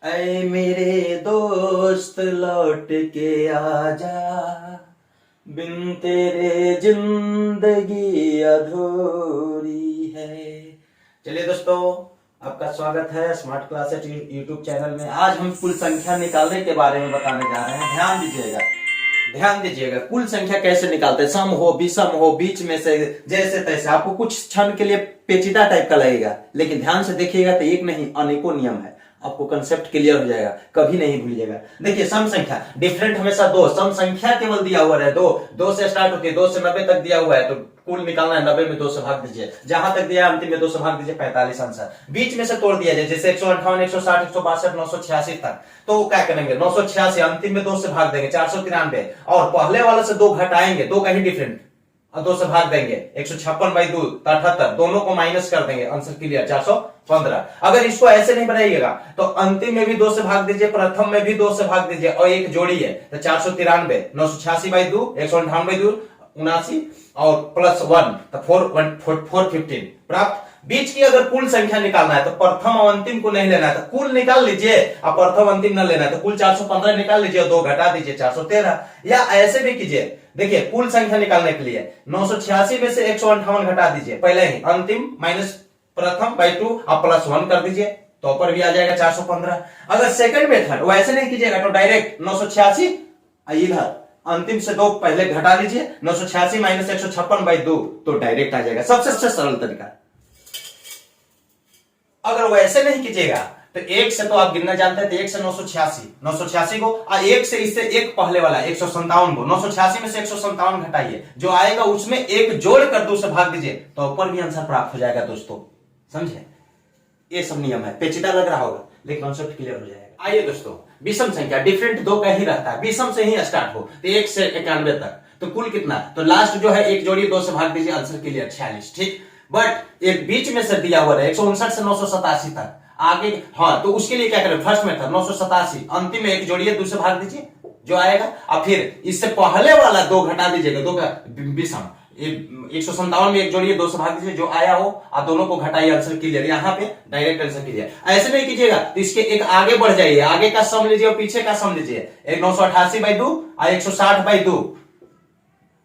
ऐ मेरे दोस्त लौट के आजा, बिन तेरे जिंदगी अधूरी है। चलिए दोस्तों, आपका स्वागत है स्मार्ट क्लासेस यूट्यूब चैनल में। आज हम कुल संख्या निकालने के बारे में बताने जा रहे हैं। ध्यान दीजिएगा, कुल संख्या कैसे निकालते हैं। सम हो, विषम हो, बीच में से, जैसे तैसे। आपको कुछ क्षण के लिए पेचीदा टाइप का लगेगा, लेकिन ध्यान से देखिएगा तो एक नहीं अनेकों नियम है। आपको कंसेप्ट क्लियर हो जाएगा, कभी नहीं भूलिएगा। देखिए, सम संख्या डिफरेंट हमेशा दो। सम संख्या केवल दिया हुआ है दो से स्टार्ट होती है, 2 से 90 तक दिया हुआ है, तो कुल निकालना है। 90 में 2 से भाग दीजिए, जहां तक दिया अंतिम में 2 से भाग दीजिए, 45 आंसर। बीच में से तोड़ दिया जाए, जैसे 158, 160, 162, 986 तक, तो क्या करेंगे? 986 अंतिम में 2 से भाग देंगे, 493, और पहले वाले से 2 घटाएंगे, 2 का ही डिफरेंट, 2 से भाग देंगे, 156/2 78, दोनों को माइनस कर देंगे, आंसर क्लियर 415। अगर इसको ऐसे नहीं बनाइएगा तो अंतिम में भी 2 से भाग दीजिए, प्रथम में भी 2 से भाग दीजिए, और एक जोड़ी है तो 493, 986/2, 158/2 79, और प्लस 1 तो 415 प्राप्त। बीच की अगर कुल संख्या निकालना है तो प्रथम और अंतिम को नहीं लेना है, तो कुल निकाल लीजिए और प्रथम अंतिम न लेना है, तो कुल 415 निकाल लीजिए और 2 घटा दीजिए, 413। या ऐसे भी कीजिए, देखिए कुल संख्या निकालने के लिए 986 में से 158 घटा दीजिए, पहले ही अंतिम माइनस प्रथम बाई 2 और प्लस 1 कर दीजिए, तो ऊपर भी आ जाएगा 415। अगर सेकंड मेथड वैसे नहीं कीजिएगा तो डायरेक्ट 986 इधर अंतिम से 2 पहले घटा लीजिए, 986 माइनस 156/2, तो डायरेक्ट आ जाएगा। सबसे सरल तरीका। अगर वैसे नहीं कीजिएगा तो 1 से तो आप गिनना जानते हैं, तो 1 से 986 को, और 1 से इससे एक पहले वाला 157 को, 986 में से 157 घटाइए, जो आएगा उसमें एक जोड़ कर 2 से भाग दीजिए, तो ऊपर भी आंसर प्राप्त हो जाएगा। दोस्तों समझे, ये सब नियम है। पेचीदा लग रहा होगा लेकिन कॉन्सेप्ट क्लियर हो जाएगा। आइए दोस्तों, विषम संख्या डिफरेंट 2 का ही रहता है, विषम से ही स्टार्ट हो, तो 1 से 91 तक, तो कुल कितना? तो लास्ट जो है एक जोड़ी 2 से भाग दीजिए, आंसर क्लियर 46। ठीक, बट एक बीच में से दिया हुआ है 159 से 987 तक आगे, हाँ, तो उसके लिए क्या करें? फर्स्ट मेथड 987 अंतिम में एक जोड़िए, 2 से भाग दीजिए जो आएगा, और फिर इससे पहले वाला 2 घटा दीजिएगा, 2 का विषम 157 में एक जोड़िए, 2 से भाग दीजिए, जो आया हो और दोनों को घटाइए, आंसर क्लियर। यहाँ पे डायरेक्ट आंसर क्लियर। ऐसे नहीं कीजिएगा तो इसके एक आगे बढ़ जाइए, आगे का सम लीजिए और पीछे का सम लीजिए, 988/2 और 160/2,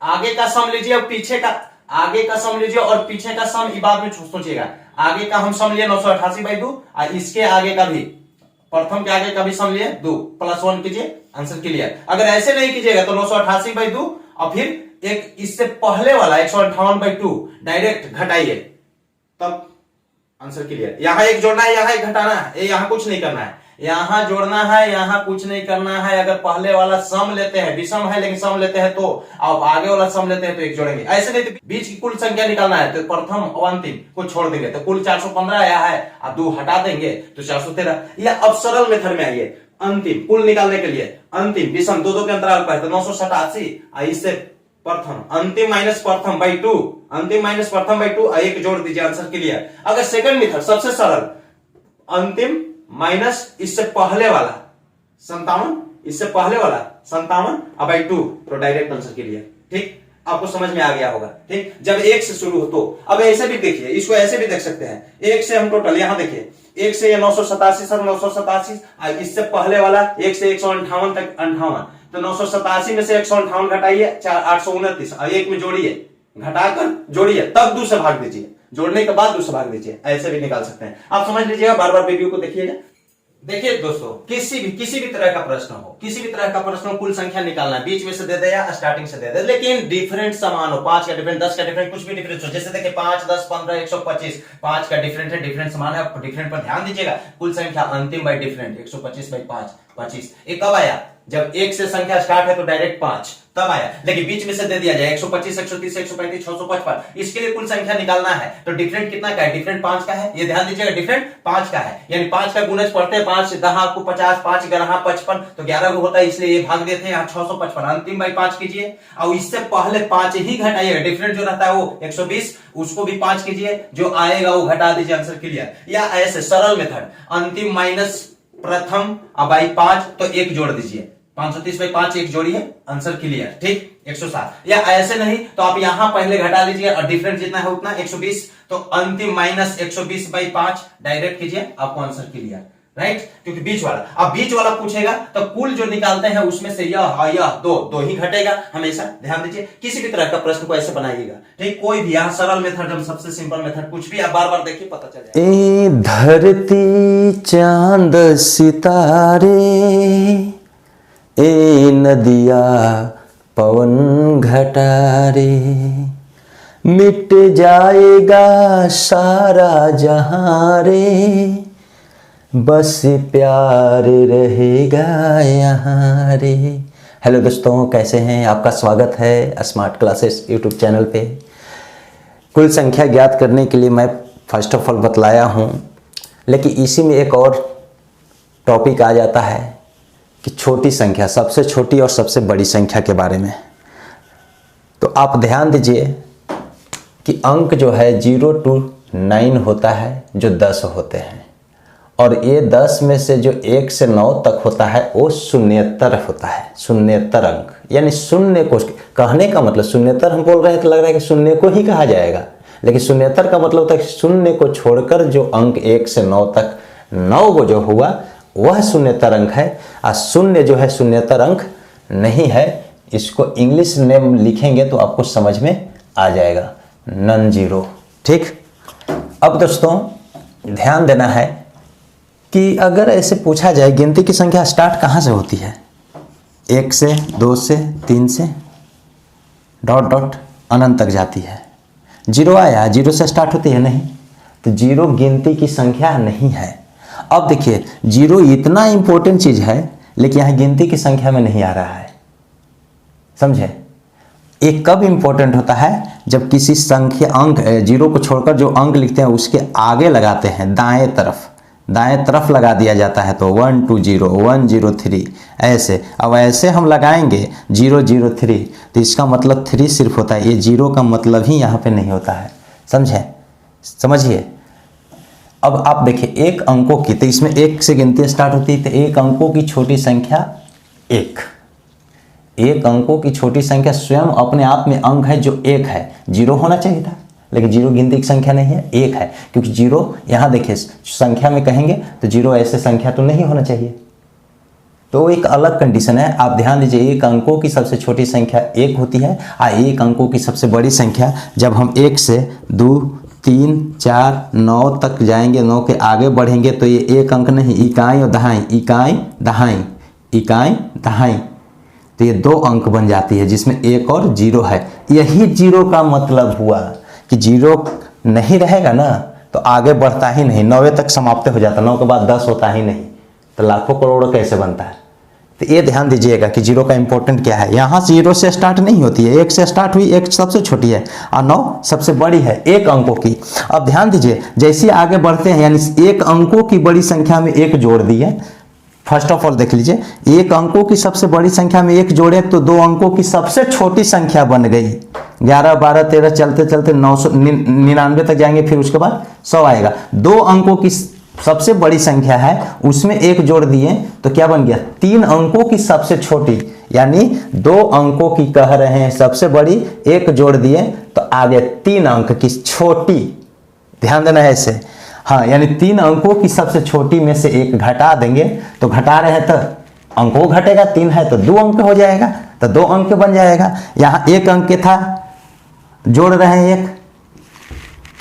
आगे का सम लीजिए और पीछे का, आगे का सम लीजिए और पीछे का सम बाद में सोचिएगा। आगे का हम सम लिए 988/2 और इसके आगे का भी, प्रथम के आगे का भी सम लिए 2, प्लस 1 कीजिए, आंसर क्लियर। अगर ऐसे नहीं कीजिएगा तो 988/2 और फिर एक इससे पहले वाला 158/2 डायरेक्ट घटाइए, तब आंसर क्लियर। यहां एक जोड़ना है, यहां एक घटाना है, यहां कुछ नहीं करना है, यहां जोड़ना है, यहां कुछ नहीं करना है। अगर पहले वाला सम लेते हैं, विषम है लेकिन सम लेते हैं, तो अब आगे वाला सम लेते हैं तो एक जोड़ेंगे। ऐसे नहीं तो बीच की कुल संख्या निकालना है तो प्रथम और अंतिम को छोड़ देंगे, तो कुल 415 आया है, अब 2 हटा देंगे तो 413। या अब सरल मेथड में आइए, अंतिम कुल निकालने के लिए अंतिम विषम 2 के अंतराल पर, तो 987 इससे प्रथम अंतिम माइनस प्रथम बाई 2, अंतिम माइनस प्रथम बाई 2, एक जोड़ दीजिए, आंसर क्लियर। अगर सेकंड मेथड सबसे सरल, अंतिम माइनस इससे पहले वाला 57, इससे पहले वाला 57/2, तो डायरेक्ट आंसर क्लियर। ठीक, आपको समझ में आ गया होगा। ठीक, जब 1 से शुरू हो तो अब ऐसे भी देखिए, इसको ऐसे भी देख सकते हैं। 1 से हम टोटल यहां देखिए, 1 से 987 सर 987, इससे पहले वाला 1 से 158 तक 58, तो 987 में से 158 घटाइए, 829, और 1 में जोड़िए, घटाकर जोड़िए, तब 2 से भाग दीजिए, जोड़ने के बाद 2 से भाग दीजिए। ऐसे भी निकाल सकते हैं। आप समझ लीजिएगा, बार बार वीडियो को देखिएगा। देखिए दोस्तों, किसी भी तरह का प्रश्न हो, किसी भी तरह का प्रश्न हो, कुल संख्या निकालना है, बीच में से दे दे या स्टार्टिंग से दे दे, लेकिन डिफरेंट समान हो, 5 का डिफरेंट, 10 का डिफरेंट, कुछ भी डिफरेंस हो। जैसे देखिए 5, 10, 15, 125, 5 का डिफरेंट है, डिफरेंट समान है, डिफरेंट पर ध्यान दीजिएगा। कुल संख्या अंतिम बाई डिफरेंट 125/5, 25। ये कब आया? जब 1 से संख्या स्टार्ट है तो डायरेक्ट 5 तब आया, लेकिन बीच में से दे दिया जाए 125, 130, 135, 655, इसके लिए कुल संख्या निकालना है, तो डिफरेंट कितना का है? डिफरेंट 5 का है। ये ध्यान दीजिएगा, डिफरेंट 5 का है, यानी 5 का गुणज पढ़ते हैं, 5 10 को 50, 5 11 55, तो 11 को होता है, इसलिए ये भाग देते हैं, यहाँ 655 अंतिम बाई 5 कीजिए, और इससे पहले 5 ही घटाइएगा। डिफरेंट जो रहता है वो 120, उसको भी 5 कीजिए, जो आएगा वो घटा दीजिए, आंसर क्लियर। या ऐसे सरल मेथड, अंतिम माइनस प्रथम बाई 5, तो 1 जोड़ दीजिए, 530/5 एक जोड़िए, आंसर क्लियर। ठीक, 107। या ऐसे नहीं तो आप यहां पहले घटा लीजिए और डिफरेंट जितना है उतना 120, तो अंतिम माइनस 120/5 डायरेक्ट कीजिए, आपको आंसर क्लियर। राइट, क्योंकि बीच वाला, अब बीच वाला पूछेगा तो कुल जो निकालते हैं उसमें से यह दो ही घटेगा हमेशा। ध्यान दीजिए, किसी भी तरह का प्रश्न को ऐसे बनाइएगा, ठीक, कोई भी यहाँ सरल मेथड, सबसे सिंपल मेथड, कुछ भी आप बार बार देखिए, पता चल जाएगा। ए धरती चांद सितारे, ए नदिया पवन घटारे, मिट जाएगा सारा जहां रे, बस प्यार रहेगा यहाँ रे। हेलो दोस्तों, कैसे हैं? आपका स्वागत है स्मार्ट क्लासेस यूट्यूब चैनल पे। कुल संख्या ज्ञात करने के लिए मैं फर्स्ट ऑफ ऑल बतलाया हूँ, लेकिन इसी में एक और टॉपिक आ जाता है कि छोटी संख्या, सबसे छोटी और सबसे बड़ी संख्या के बारे में। तो आप ध्यान दीजिए कि अंक जो है 0 to 9 होता है, जो 10 होते हैं, और ये 10 में से जो 1 से 9 तक होता है वो शून्येतर होता है। शून्येतर अंक यानी शून्य को, कहने का मतलब शून्येतर हम बोल रहे हैं तो लग रहा है कि शून्य को ही कहा जाएगा, लेकिन शून्येतर का मतलब होता है शून्य को छोड़कर जो अंक 1 से 9 तक, 9 को जो हुआ वह शून्येतर अंक है। और शून्य जो है शून्येतर अंक नहीं है। इसको इंग्लिश नेम लिखेंगे तो आपको समझ में आ जाएगा, नॉन जीरो। ठीक, अब दोस्तों ध्यान देना है कि अगर ऐसे पूछा जाए गिनती की संख्या स्टार्ट कहाँ से होती है, 1 से, 2 से, 3 से, डॉट डॉट अनंत तक जाती है। 0 आया, 0 से स्टार्ट होती है? नहीं, तो 0 गिनती की संख्या नहीं है। अब देखिए 0 इतना इंपॉर्टेंट चीज है, लेकिन यहाँ गिनती की संख्या में नहीं आ रहा है, समझे? एक कब इंपॉर्टेंट होता है, जब किसी संख्या अंक 0 को छोड़कर जो अंक लिखते हैं उसके आगे लगाते हैं, दाएं तरफ लगा दिया जाता है, तो 1 2 0 1 0 3 ऐसे। अब ऐसे हम लगाएंगे 0 0 3, तो इसका मतलब 3 सिर्फ होता है, ये 0 का मतलब ही यहाँ पे नहीं होता है, समझे? समझिए। अब आप देखिए एक अंकों की, तो इसमें 1 से गिनती स्टार्ट होती है, तो एक अंकों की छोटी संख्या 1। एक अंकों की छोटी संख्या स्वयं अपने आप में अंक है जो 1 है। 0 होना चाहिए था, लेकिन 0 गिनती की संख्या नहीं है, 1 है, क्योंकि 0 यहाँ देखिए संख्या में कहेंगे तो 0 ऐसे संख्या तो नहीं होना चाहिए, तो एक अलग कंडीशन है। आप ध्यान दीजिए, एक अंकों की सबसे छोटी संख्या 1 होती है, और एक अंकों की सबसे बड़ी संख्या, जब हम 1 से 2 3 4 9 तक जाएंगे, 9 के आगे बढ़ेंगे, तो ये एक अंक नहीं, इकाई और दहाई, इकाई दहाई, इकाई दहाई, तो ये 2 अंक बन जाती है, जिसमें 1 और 0 है। यही 0 का मतलब हुआ कि 0 नहीं रहेगा ना तो आगे बढ़ता ही नहीं, 9 तक समाप्त हो जाता, 9 के बाद 10 होता ही नहीं, तो लाखों करोड़ों कैसे बनता है? तो ये ध्यान दीजिएगा कि 0 का इंपॉर्टेंट क्या है। यहाँ 0 से स्टार्ट नहीं होती है, 1 से स्टार्ट हुई, 1 सबसे छोटी है और 9 सबसे बड़ी है, एक अंकों की। अब ध्यान दीजिए, जैसे आगे बढ़ते हैं, यानी एक अंकों की बड़ी संख्या में 1 जोड़ दिए। फर्स्ट ऑफ ऑल देख लीजिए, एक अंकों की सबसे बड़ी संख्या में 1 जोड़े तो 2 अंकों की सबसे छोटी संख्या बन गई। 11 12 13 चलते चलते 999 तक जाएंगे, फिर उसके बाद 100 आएगा। 2 अंकों की सबसे बड़ी संख्या है, उसमें 1 जोड़ दिए तो क्या बन गया? 3 अंकों की सबसे छोटी, यानी 2 अंकों की कह रहे हैं सबसे बड़ी, 1 जोड़ दिए तो आगे 3 अंक की छोटी। ध्यान देना है ऐसे, हाँ, यानी 3 अंकों की सबसे छोटी में से 1 घटा देंगे, तो घटा रहे हैं तो अंकों घटेगा, 3 है तो 2 अंक हो जाएगा, तो 2 अंक बन जाएगा। यहाँ 1 अंक था, जोड़ रहे हैं 1,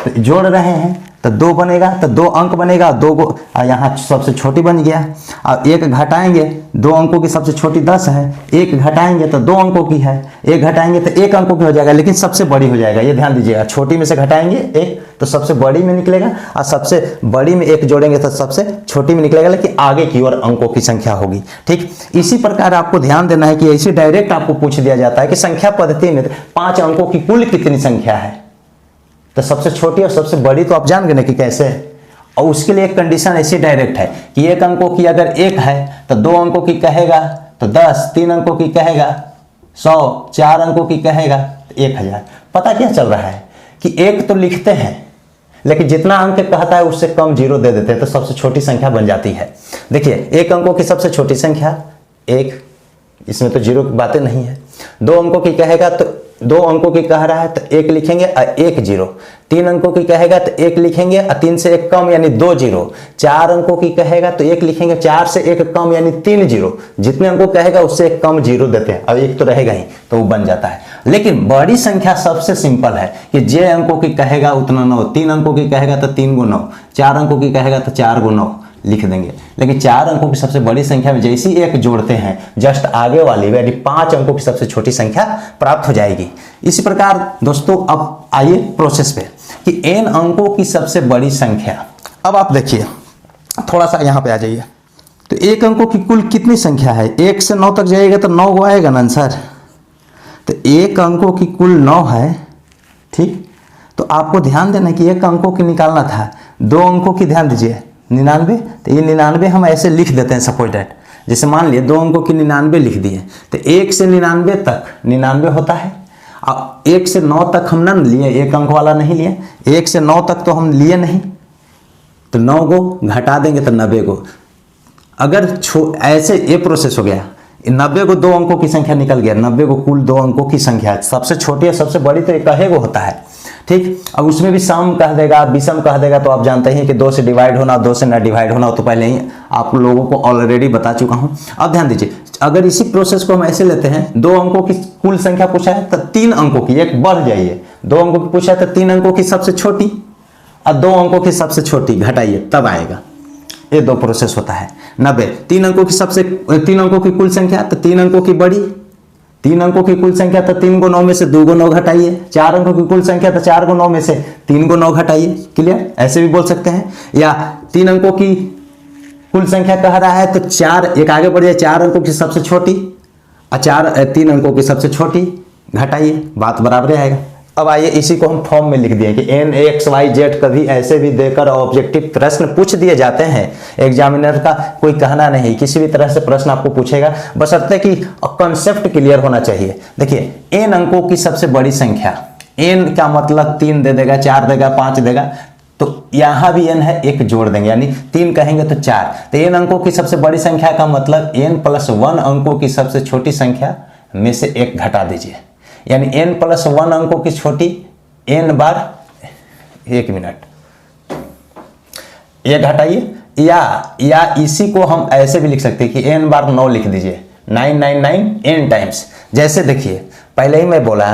तो जोड़ रहे हैं तो 2 बनेगा, तो 2 अंक बनेगा, 2 को यहाँ सबसे छोटी बन गया। अब 1 घटाएंगे, 2 अंकों की सबसे छोटी 10 है, 1 घटाएंगे तो 2 अंकों की है, 1 घटाएंगे तो 1 अंकों की हो जाएगा, लेकिन सबसे बड़ी हो जाएगा। ये ध्यान दीजिएगा, छोटी में से घटाएंगे 1 तो सबसे बड़ी में निकलेगा, और सबसे बड़ी में 1 जोड़ेंगे तो सबसे छोटी में निकलेगा, लेकिन आगे की ओर अंकों की संख्या होगी। ठीक, इसी प्रकार आपको ध्यान देना है कि ऐसे डायरेक्ट आपको पूछ दिया जाता है कि संख्या पद्धति में 5 अंकों की कुल कितनी संख्या है, तो सबसे छोटी और सबसे बड़ी तो आप जान गए ना कि कैसे। और उसके लिए एक कंडीशन ऐसी डायरेक्ट है कि 1 अंकों की अगर 1 है तो 2 अंकों की कहेगा तो 10, 3 अंकों की कहेगा 100, 4 अंकों की कहेगा तो 1000। पता क्या चल रहा है कि 1 तो लिखते हैं, लेकिन जितना अंक कहता है उससे कम 0 दे देते हैं, तो सबसे छोटी संख्या बन जाती है। देखिए 1 अंकों की सबसे छोटी संख्या 1, इसमें तो 0 की बातें नहीं है। 2 अंकों की कहेगा तो 2 अंकों की कह रहा है तो 1 लिखेंगे और 1 0। 3 अंकों की कहेगा तो 1 लिखेंगे और 3 से 1 कम यानी 2 0। 4 अंकों की कहेगा तो 1 लिखेंगे, 4 से 1 कम यानी 3 0। जितने अंकों कहेगा उससे 1 कम 0 देते हैं, अब 1 तो रहेगा ही तो वो बन जाता है। लेकिन बड़ी संख्या सबसे सिंपल है कि जे अंकों की कहेगा उतना 9, 3 अंकों की कहेगा तो 3 × 9, 4 अंकों की कहेगा तो 4 × 9 लिख देंगे। लेकिन 4 अंकों की सबसे बड़ी संख्या में जैसी 1 जोड़ते हैं जस्ट आगे वाली यानी 5 अंकों की सबसे छोटी संख्या प्राप्त हो जाएगी। इसी प्रकार दोस्तों अब आइए प्रोसेस पे कि n अंकों की सबसे बड़ी संख्या। अब आप देखिए थोड़ा सा यहाँ पे आ जाइए, तो 1 अंकों की कुल कितनी संख्या है? 1 से 9 तक जाइएगा तो 9 को आएगा ना आंसर। तो 1 अंकों की कुल 9 है, ठीक। तो आपको ध्यान देना कि 1 अंकों की निकालना था, 2 अंकों की ध्यान दीजिए 99। तो ये 99 हम ऐसे लिख देते हैं सपोज दैट, जैसे मान लिए 2 अंकों की 99 लिख दिए तो 1 से 99 तक 99 होता है। अब 1 से 9 तक हम ना लिए, 1 अंक वाला नहीं लिए, 1 से 9 तक तो हम लिए नहीं, तो 9 को घटा देंगे तो 90 को। अगर ऐसे ये प्रोसेस हो गया, 90 को 2 अंकों की संख्या निकल गया, 90 को कुल 2 अंकों की संख्या, सबसे छोटी और सबसे बड़ी तो एक कहेगो होता है, ठीक। अब उसमें भी सम कह देगा, विषम कह देगा, तो आप जानते हैं कि 2 से डिवाइड होना, 2 से ना डिवाइड होना, तो पहले ही आप लोगों को ऑलरेडी बता चुका हूं। अब ध्यान दीजिए, अगर इसी प्रोसेस को हम ऐसे लेते हैं, 2 अंकों की कुल संख्या पूछा है तो 3 अंकों की, एक बढ़ जाइए, 2 अंकों की पूछा है तो 3 अंकों की सबसे छोटी और 2 अंकों की सबसे छोटी घटाइए तब आएगा। ये 2 प्रोसेस होता है। 90 3 अंकों की कुल संख्या तो 3 अंकों की बड़ी, 3 अंकों की कुल संख्या तो 3 को 9 में से 2 को 9 घटाइए, 4 अंकों की कुल संख्या तो 4 को 9 में से 3 को 9 घटाइए। क्लियर? ऐसे भी बोल सकते हैं। या 3 अंकों की कुल संख्या कह रहा है तो 4, एक आगे बढ़ जाए, 4 अंकों की सबसे छोटी और 3 अंकों की सबसे छोटी घटाइए, बात बराबर आएगा। अब आइए इसी को हम फॉर्म में लिख दिए कि n x y z कभी ऐसे भी देकर ऑब्जेक्टिव प्रश्न पूछ दिए जाते हैं। एग्जामिनर का कोई कहना नहीं, किसी भी तरह से प्रश्न आपको पूछेगा, बशर्ते कि कंसेप्ट क्लियर होना चाहिए। देखिए n अंकों की सबसे बड़ी संख्या, n का मतलब 3 दे देगा, 4 देगा, 5 देगा, तो यहां भी n है, 1 जोड़ देंगे यानी 3 कहेंगे तो 4। तो n अंकों की सबसे बड़ी संख्या का मतलब n+1 अंकों की सबसे छोटी संख्या में से 1 घटा दीजिए, यानी n+1 अंकों की छोटी n बार, 1 मिनट, ये घटाइए। या इसी को हम ऐसे भी लिख सकते हैं कि n बार 9 लिख दीजिए, 999 n टाइम्स। जैसे देखिए पहले ही मैं बोला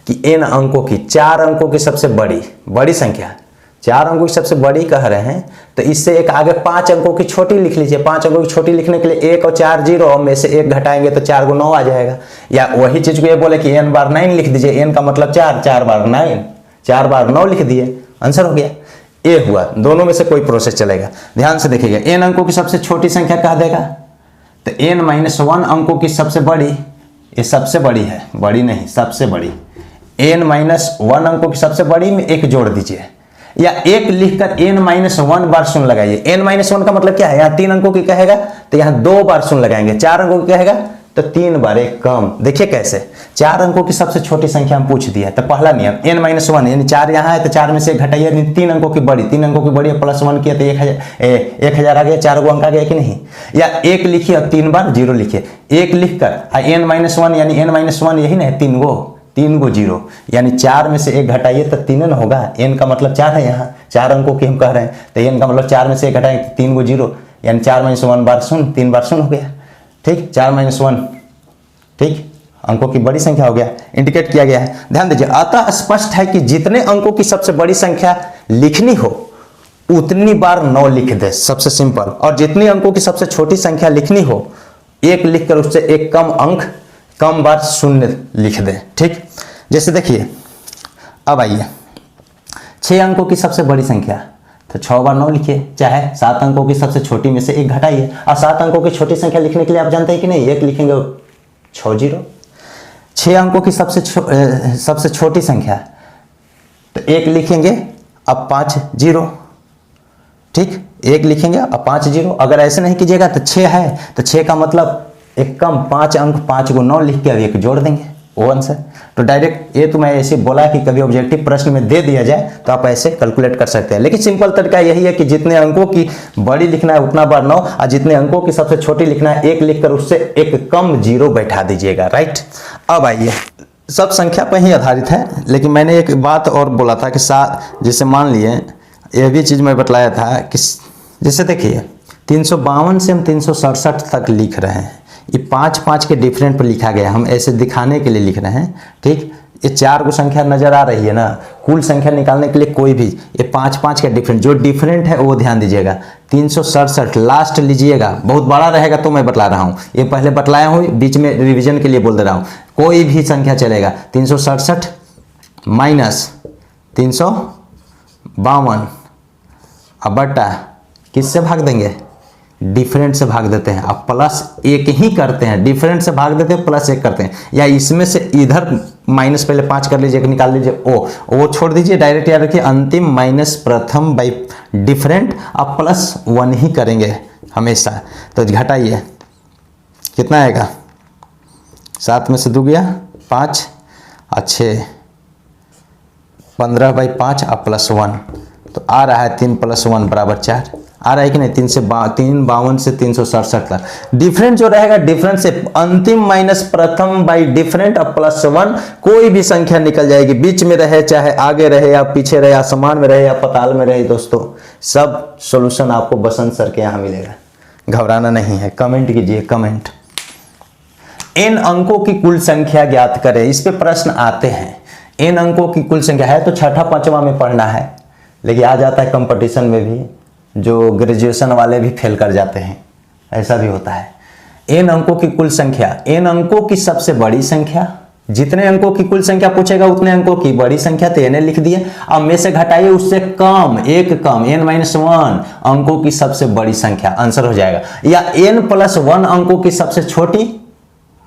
कि n अंकों की, 4 अंकों की सबसे बड़ी संख्या, 4 अंकों की सबसे बड़ी कह रहे हैं, तो इससे एक आगे 5 अंकों की छोटी लिख लीजिए। 5 अंकों की छोटी लिखने के लिए 1 और 4 0 में से 1 घटाएंगे तो 4 को 9 आ जाएगा। या वही चीज को ये बोले कि n बार 9 लिख दीजिए, n का मतलब 4, 4 बार 9, 4 बार 9 लिख दिए, आंसर हो गया। ये हुआ, दोनों में से कोई प्रोसेस चलेगा। ध्यान से देखिएगा, n अंकों की सबसे छोटी संख्या कह देगा तो n-1 अंकों की सबसे बड़ी, ये सबसे बड़ी है, बड़ी नहीं सबसे बड़ी, n-1 अंकों की सबसे बड़ी में 1 जोड़ दीजिए, या 1 लिखकर n-1 बार शून्य लगाइए। n-1 का मतलब क्या है, यहाँ 3 अंकों की कहेगा तो यहाँ 2 बार शून्य लगाएंगे, 4 अंकों की कहेगा तो 3 बार 1 कम। देखिए कैसे, 4 अंकों की सबसे छोटी संख्या हम पूछ दिया, तो पहला नियम n-1 यानी 4 यहाँ है तो 4 में से 1 घटाइए, 3 अंकों की बड़ी, 3 अंकों की बड़ी +1 किया तो 1000 आ गया, 4 को अंक आ गया कि नहीं। या 1 लिखिए और 3 बार 0 लिखिए, 1 लिखकर n-1 यानी n-1 यही ना है, 3 को 0 यानी 4 में से 1 घटाइए तो 3 ना होगा, n का मतलब 4 है, यहाँ 4 अंकों की हम कह रहे हैं, तो n का मतलब 4 में से 1 घटाएंगे तो 3 को 0 यानी 4-1 बार शून्य, 3 बार शून्य हो गया, ठीक। 4-1 ठीक, अंकों की बड़ी संख्या हो गया, इंडिकेट किया गया है। ध्यान दीजिए, अतः स्पष्ट है कि जितने अंकों की सबसे बड़ी संख्या लिखनी हो उतनी बार 9 लिख दे, सबसे सिंपल। और जितनी अंकों की सबसे छोटी संख्या लिखनी हो 1 लिखकर उससे 1 कम बार 0 लिख दें, ठीक। जैसे देखिए अब आइए 6 अंकों की सबसे बड़ी संख्या, तो 6 बार 9 लिखिए, चाहे 7 अंकों की सबसे छोटी में से 1 घटाइए। और 7 अंकों की छोटी संख्या लिखने के लिए आप जानते हैं कि नहीं, 1 लिखेंगे 6 0। 6 अंकों की सबसे छोटी संख्या, तो 1 लिखेंगे अब 5 0, ठीक, 1 लिखेंगे अब 5 0। अगर ऐसे नहीं कीजिएगा तो 6 है तो 6 का मतलब 1 कम, 5 अंक, 5 को 9 लिख के अब 1 जोड़ देंगे, वो आंसर। तो डायरेक्ट ये तो मैं ऐसे बोला कि कभी ऑब्जेक्टिव प्रश्न में दे दिया जाए तो आप ऐसे कैलकुलेट कर सकते हैं, लेकिन सिंपल तरीका यही है कि जितने अंकों की बड़ी लिखना है उतना बार 9, और जितने अंकों की सबसे छोटी लिखना है 1 लिखकर उससे 1 कम 0 बैठा दीजिएगा, राइट। अब आइए सब संख्या पर ही आधारित है, लेकिन मैंने एक बात और बोला था कि जैसे मान लिए यह भी चीज़ मैं बतलाया था कि जैसे देखिए 352 से हम 367 तक लिख रहे हैं, ये 5-5 के डिफरेंट पर लिखा गया, हम ऐसे दिखाने के लिए लिख रहे हैं। ठीक, ये 4 को संख्या नजर आ रही है ना, कुल संख्या निकालने के लिए कोई भी ये 5-5 का डिफरेंट, जो डिफरेंट है वो ध्यान दीजिएगा। 367 लास्ट लीजिएगा, बहुत बड़ा रहेगा तो मैं बतला रहा हूँ, ये पहले बतलाया हूँ, बीच में रिवीजन के लिए बोल दे रहा हूँ, कोई भी संख्या चलेगा। 367 माइनस 352 अब बटा किससे भाग देंगे, डिफरेंट से भाग देते हैं। अब प्लस एक ही करते हैं, डिफरेंट से भाग देते हैं प्लस एक करते हैं, या इसमें से इधर माइनस पहले 5 कर लीजिए, निकाल लीजिए, वो छोड़ दीजिए, डायरेक्ट याद रखिए अंतिम माइनस प्रथम बाई डिफरेंट, अब प्लस 1 ही करेंगे हमेशा। तो घटाइए कितना आएगा, 7 में से 2 गया 5 और 6, 15/5 और प्लस 1, तो आ रहा है 3 + 1 = 4 आ रहा है कि नहीं। 352 से 367 तक डिफरेंट जो रहेगा, डिफरेंट से अंतिम माइनस प्रथम बाई डिफरेंट और प्लस 1, कोई भी संख्या निकल जाएगी, बीच में रहे चाहे आगे रहे या पीछे रहे, आसमान में रहे या पताल में रहे, दोस्तों सब सॉल्यूशन आपको बसंत सर के यहाँ मिलेगा, घबराना नहीं है। कमेंट कीजिए, कमेंट। इन अंकों की कुल संख्या ज्ञात करें, इस पे प्रश्न आते हैं। इन अंकों की कुल संख्या है तो छठा पांचवा में पढ़ना है, लेकिन आ जाता है कंपटीशन में भी, जो ग्रेजुएशन वाले भी फेल कर जाते हैं, ऐसा भी होता है। इन अंकों की कुल संख्या, इन अंकों की सबसे बड़ी संख्या, जितने अंकों की कुल संख्या पूछेगा उतने अंकों की बड़ी संख्या, तो n लिख दिए। अब में से घटाइए उससे कम, एक कम, n-1 अंकों की सबसे बड़ी संख्या, आंसर हो जाएगा। या n + 1 अंकों की सबसे छोटी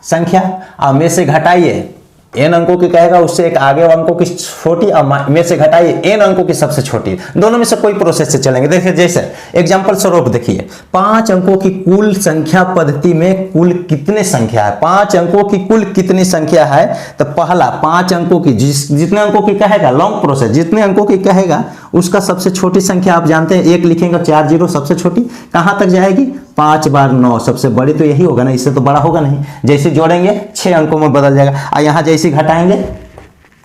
संख्या, अब में से घटाइए, n अंकों की कहेगा उससे एक आगे अंकों की छोटी, और में से घटाइए n अंकों की सबसे छोटी, दोनों में से कोई प्रोसेस से चलेंगे। देखिए जैसे एग्जांपल स्वरूप देखिए, 5 अंकों की कुल संख्या पद्धति में कुल कितने संख्या है, 5 अंकों की कुल कितनी संख्या है, तो पहला 5 अंकों की जितने अंकों की कहेगा, लॉन्ग प्रोसेस, जितने अंकों की कहेगा उसका सबसे छोटी संख्या आप जानते हैं, 1 लिखेंगे 4 0 सबसे छोटी, कहां तक जाएगी, 5 बार 9 सबसे बड़ी, तो यही होगा ना, इससे तो बड़ा होगा नहीं। जैसे जोड़ेंगे 6 अंकों में बदल जाएगा, और यहां जैसे घटाएंगे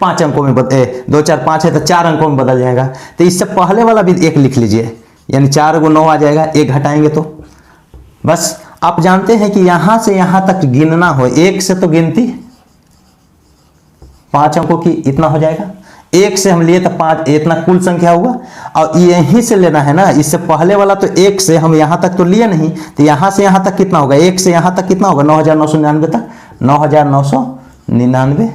5 अंकों में 2 4 5 है तो 4 अंकों में बदल जाएगा। तो इससे पहले वाला भी 1 लिख लीजिए, यानी 4 को 9 आ जाएगा, 1 घटाएंगे तो बस। आप जानते हैं कि यहां से यहां तक गिनना हो, 1 से तो गिनती 5 अंकों की इतना हो जाएगा, 1 से हम लिए तो 5, इतना कुल संख्या हुआ, और यहीं से लेना है ना, इससे पहले वाला तो 1 से हम यहां तक तो लिए नहीं, तो यहां से यहां तक कितना होगा, 1 से यहां तक कितना होगा, 9999 तक, 9999,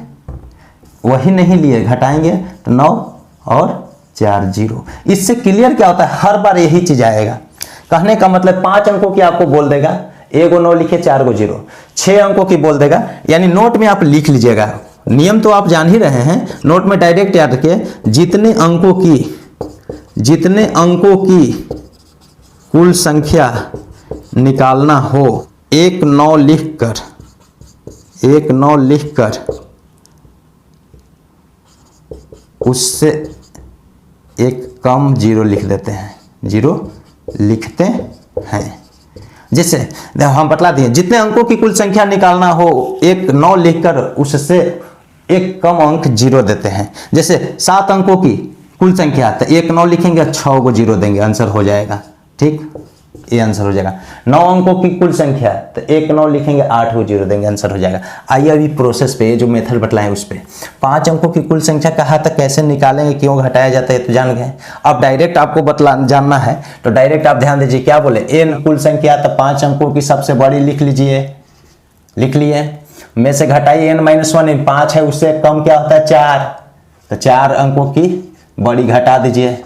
वही नहीं लिए, घटाएंगे तो 9 और 4 0। इससे क्लियर क्या होता है, हर बार यही चीज आएगा। कहने का मतलब 5 अंकों की आपको बोल देगा, 1 को 9 लिखे 4 को 0, 6 अंकों की बोल देगा, यानी नोट में आप लिख लीजिएगा, नियम तो आप जान ही रहे हैं, नोट में डायरेक्ट याद रखिए, जितने अंकों की कुल संख्या निकालना हो, 1 9 लिखकर उससे एक कम 0 लिख देते हैं, 0 लिखते हैं। जैसे हम बतला दिए, जितने अंकों की कुल संख्या निकालना हो, 1 9 लिखकर उससे एक कम अंक 0 देते हैं। जैसे 7 अंकों की कुल संख्या, तो 1 9 लिखेंगे, 6 को 0 देंगे, आंसर हो जाएगा। ठीक, ये आंसर हो जाएगा। 9 अंकों की कुल संख्या, तो 1 9 लिखेंगे, 8 को 0 देंगे, आंसर हो जाएगा। आइए अभी प्रोसेस पे, जो मेथड बतलाएं उस पे। 5 अंकों की कुल संख्या कहा तक कैसे निकालेंगे, क्यों घटाया जाता है, तो जान गए। अब डायरेक्ट आपको जानना है, तो डायरेक्ट आप ध्यान दीजिए, क्या बोले, n कुल संख्या, तो 5 अंकों की सबसे बड़ी लिख लीजिए, लिख लिए, में से घटाइए n-1, 5 है उससे कम क्या होता है, 4, तो 4 अंकों की बड़ी घटा दीजिए,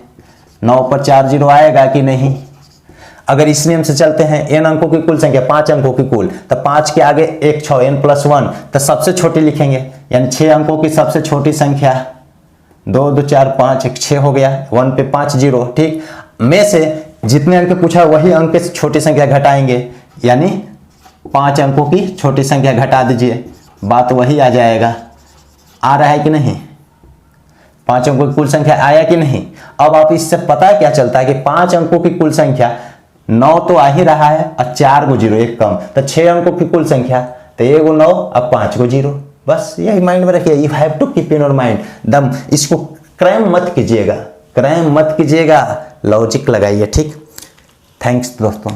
9 पर 4 0 आएगा कि नहीं। अगर इस नियम से चलते हैं, n अंकों की कुल संख्या, 5 अंकों की कुल, तो 5 के आगे 1 6, n + 1, तो सबसे छोटी लिखेंगे, यानी 6 अंकों की सबसे छोटी संख्या, 2 2 4 5, 1 6 हो गया, 1 पे 5 0। ठीक, में से जितने अंक पूछा वही अंक से छोटी संख्या घटाएंगे, यानी 5 अंकों की छोटी संख्या घटा दीजिए, बात वही आ जाएगा। आ रहा है कि नहीं, 5 अंकों की कुल संख्या आया कि नहीं। अब आप इससे पता क्या चलता है कि 5 अंकों की कुल संख्या, 9 तो आ ही रहा है, और 4 को 0 एक कम, तो 6 अंकों की कुल संख्या, तो 1 को 9 अब 5 को 0, बस यही माइंड में रखिए, you have to keep in your mind दम। इसको क्रैम मत कीजिएगा, क्रैम मत कीजिएगा, लॉजिक लगाइए। ठीक, थैंक्स दोस्तों।